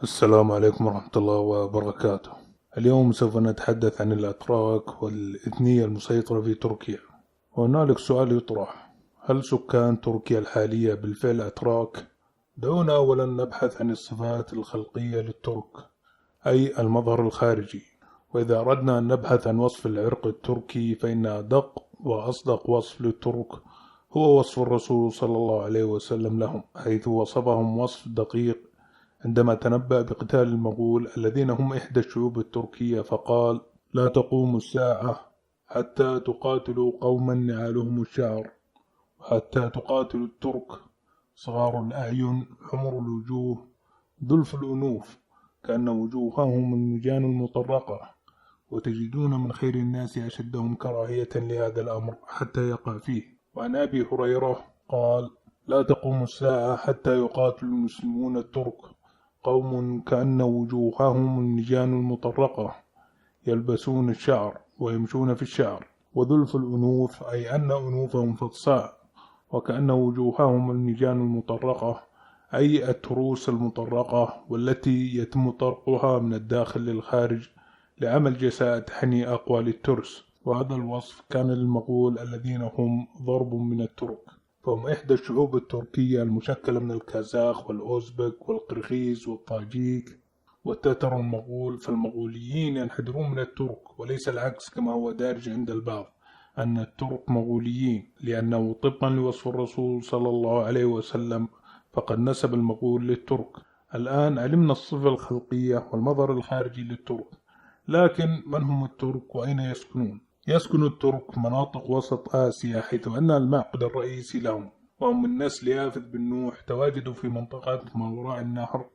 السلام عليكم ورحمة الله وبركاته. اليوم سوف نتحدث عن الأتراك والإثنية المسيطرة في تركيا. وهنالك سؤال يطرح: هل سكان تركيا الحالية بالفعل أتراك؟ دعونا أولا نبحث عن الصفات الخلقية للترك، أي المظهر الخارجي. وإذا أردنا أن نبحث عن وصف العرق التركي فإن أدق وأصدق وصف للترك هو وصف الرسول صلى الله عليه وسلم لهم، حيث وصفهم وصف دقيق عندما تنبأ بقتال المغول الذين هم إحدى الشعوب التركية، فقال: لا تقوم الساعة حتى تقاتلوا قوما نعالهم الشعر، حتى تقاتلوا الترك صغار الأعين حمر الوجوه ذلف الأنوف كأن وجوههم المجان المطرقة، وتجدون من خير الناس أشدهم كراهية لهذا الأمر حتى يقع فيه. وعن أبي هريرة قال: لا تقوم الساعة حتى يقاتل المسلمون الترك قوم كأن وجوههم النجان المطرقة يلبسون الشعر ويمشون في الشعر، وذلف الأنوف أي أن أنوفهم فطساء، وكأن وجوههم النجان المطرقة أي التروس المطرقة، والتي يتم طرقها من الداخل للخارج لعمل جساء حني أقوى للترس. وهذا الوصف كان للمغول الذين هم ضرب من الترك، فهم إحدى الشعوب التركية المشكلة من الكازاخ والأوزبك والقرغيز والطاجيك والتتر المغول. فالمغوليين ينحدرون من الترك، وليس العكس كما هو دارج عند البعض أن الترك مغوليين، لأنه طبقا لوصف الرسول صلى الله عليه وسلم فقد نسب المغول للترك. الآن علمنا الصفة الخلقية والمظهر الخارجي للترك، لكن من هم الترك وأين يسكنون؟ يسكن الترك مناطق وسط آسيا، حيث أن المعقد الرئيسي لهم وهم من نسل يافث بن نوح تواجدوا في منطقة ما وراء النهر.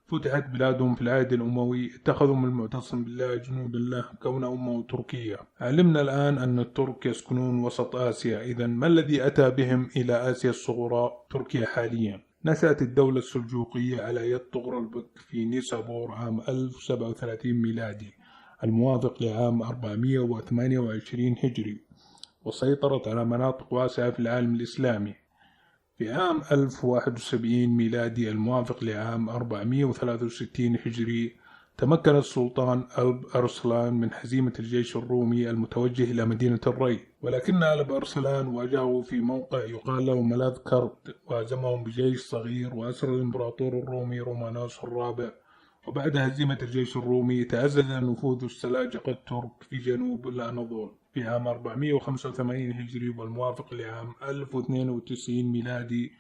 فتحت بلادهم في العهد الأموي، اتخذوا من المعتصم بالله جنودا له كون أمه تركية. علمنا الآن أن الترك يسكنون وسط آسيا، إذن ما الذي أتى بهم إلى آسيا الصغرى تركيا حاليا؟ نشأت الدولة السلجوقية على يد طغرل في نيسابور عام 1037 ميلادي الموافق لعام 428 هجري، وسيطرت على مناطق واسعة في العالم الإسلامي. في عام 1071 ميلادي الموافق لعام 463 هجري تمكن السلطان ألب أرسلان من هزيمة الجيش الرومي المتوجه إلى مدينة الري، ولكن ألب أرسلان واجهه في موقع يقال له ملاذ كرد، وهزمهم بجيش صغير وأسر الإمبراطور الرومي رومانوس الرابع. وبعد هزيمة الجيش الرومي تعزز نفوذ السلاجقة الترك في جنوب الأناضول في عام 485 هجري والموافق لعام 1092 ميلادي.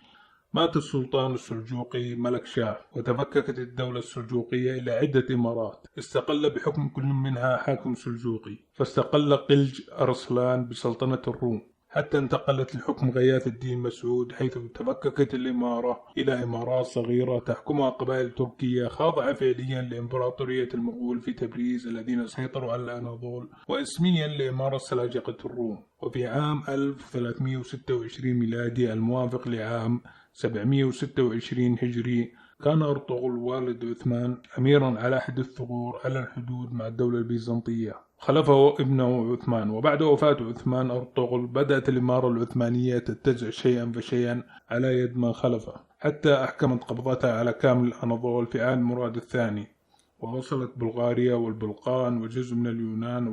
مات السلطان السلجوقي ملك شاه، وتفككت الدولة السلجوقية إلى عدة إمارات استقل بحكم كل منها حاكم سلجوقي، فاستقل قلج أرسلان بسلطنة الروم حتى انتقلت الحكم غياث الدين مسعود، حيث تفككت الإمارة إلى إمارات صغيرة تحكمها قبائل تركية خاضعة فعليا لإمبراطورية المغول في تبريز الذين سيطروا على الأناضول، واسميا لإمارة سلاجقة الروم. وفي عام 1326 ميلادي الموافق لعام 726 هجري كان أرطغرل والد عثمان أميرا على أحد الثغور على الحدود مع الدولة البيزنطية، خلفه ابنه عثمان. وبعد وفاة عثمان أرطغرل بدأت الإمارة العثمانية تتزع شيئا فشيئا على يد من خلفه، حتى أحكمت قبضتها على كامل الأناضول في عهد مراد الثاني، ووصلت بلغاريا والبلقان وجزء من اليونان.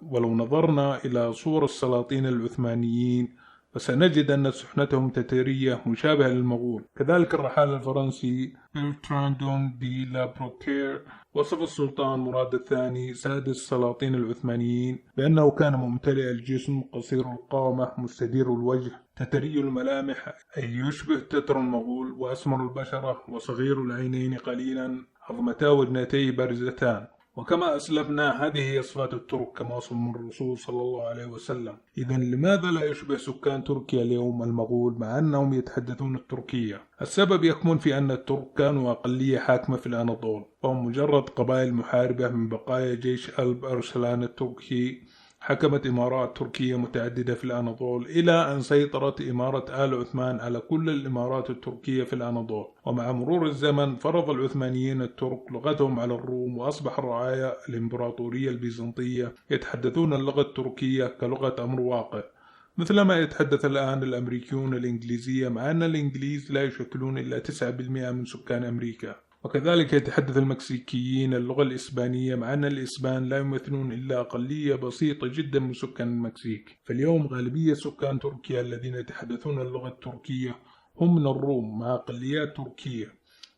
ولو نظرنا إلى صور السلاطين العثمانيين فسنجد أن سحنتهم تترية مشابهة للمغول. كذلك الرحال الفرنسي برتراندون دي لابروكير وصف السلطان مراد الثاني سادس السلاطين العثمانيين بأنه كان ممتلئ الجسم قصير القامة مستدير الوجه تتري الملامح أي يشبه تتر المغول، وأسمر البشرة وصغير العينين قليلا، عظمتا وجنتيه بارزتان. وكما أسلفنا هذه هي صفات الترك كما وصفهم الرسول صلى الله عليه وسلم. إذن لماذا لا يشبه سكان تركيا اليوم المغول مع أنهم يتحدثون التركية؟ السبب يكمن في أن الترك كانوا أقلية حاكمة في الأناضول، وهم مجرد قبائل محاربة من بقايا جيش ألب أرسلان التركي. حكمت إمارات تركية متعددة في الأناضول إلى أن سيطرت إمارة آل عثمان على كل الإمارات التركية في الأناضول. ومع مرور الزمن فرض العثمانيين الترك لغتهم على الروم، وأصبح الرعايا الإمبراطورية البيزنطية يتحدثون اللغة التركية كلغة أمر واقع، مثلما يتحدث الآن الأمريكيون الإنجليزية، مع أن الإنجليز لا يشكلون إلا 9% من سكان أمريكا. وكذلك يتحدث المكسيكيين اللغة الإسبانية، مع أن الإسبان لا يمثلون إلا أقلية بسيطة جدا من سكان المكسيك. فاليوم غالبية سكان تركيا الذين يتحدثون اللغة التركية هم من الروم مع أقليات تركية،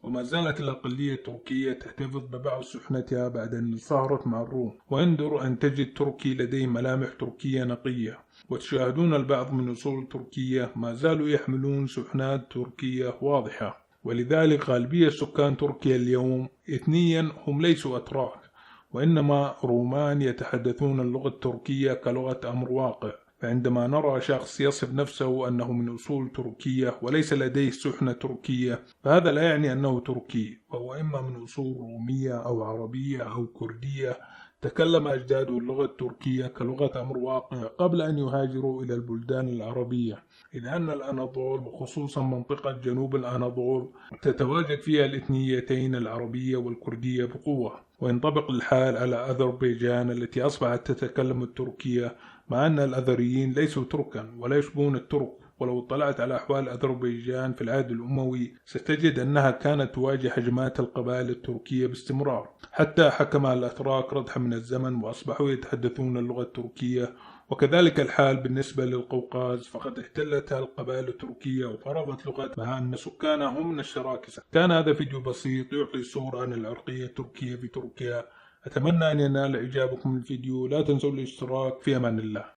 وما زالت الأقلية التركية تحتفظ ببعض سحنتها بعد أن انصهرت مع الروم. ويندر أن تجد تركي لديه ملامح تركية نقية، وتشاهدون البعض من أصول تركية ما زالوا يحملون سحنات تركية واضحة. ولذلك غالبية سكان تركيا اليوم إثنيا هم ليسوا أتراك، وإنما رومان يتحدثون اللغة التركية كلغة أمر واقع. فعندما نرى شخص يصف نفسه أنه من أصول تركية وليس لديه سحنة تركية، فهذا لا يعني أنه تركي، فهو إما من أصول رومية أو عربية أو كردية تكلم أجداده اللغة التركية كلغة أمر واقع قبل أن يهاجروا إلى البلدان العربية، إذ أن الأناضول وخصوصا منطقة جنوب الأناضول تتواجد فيها الإثنيتين العربية والكردية بقوة. وينطبق الحال على أذربيجان التي أصبحت تتكلم التركية، مع أن الأذريين ليسوا تركا ولا يشبهون الترك. ولو اطلعت على أحوال أذربيجان في العهد الأموي ستجد أنها كانت تواجه هجمات القبائل التركية باستمرار، حتى حكمها الأتراك ردحا من الزمن وأصبحوا يتحدثون اللغة التركية. وكذلك الحال بالنسبة للقوقاز، فقد احتلتها القبائل التركية وفرضت لغتها مع أن سكانها هم من الشراكسة. كان هذا فيديو بسيط يعطي صورة عن العرقية التركية في تركيا. أتمنى أن ينال إعجابكم الفيديو، لا تنسوا الاشتراك. في أمان الله.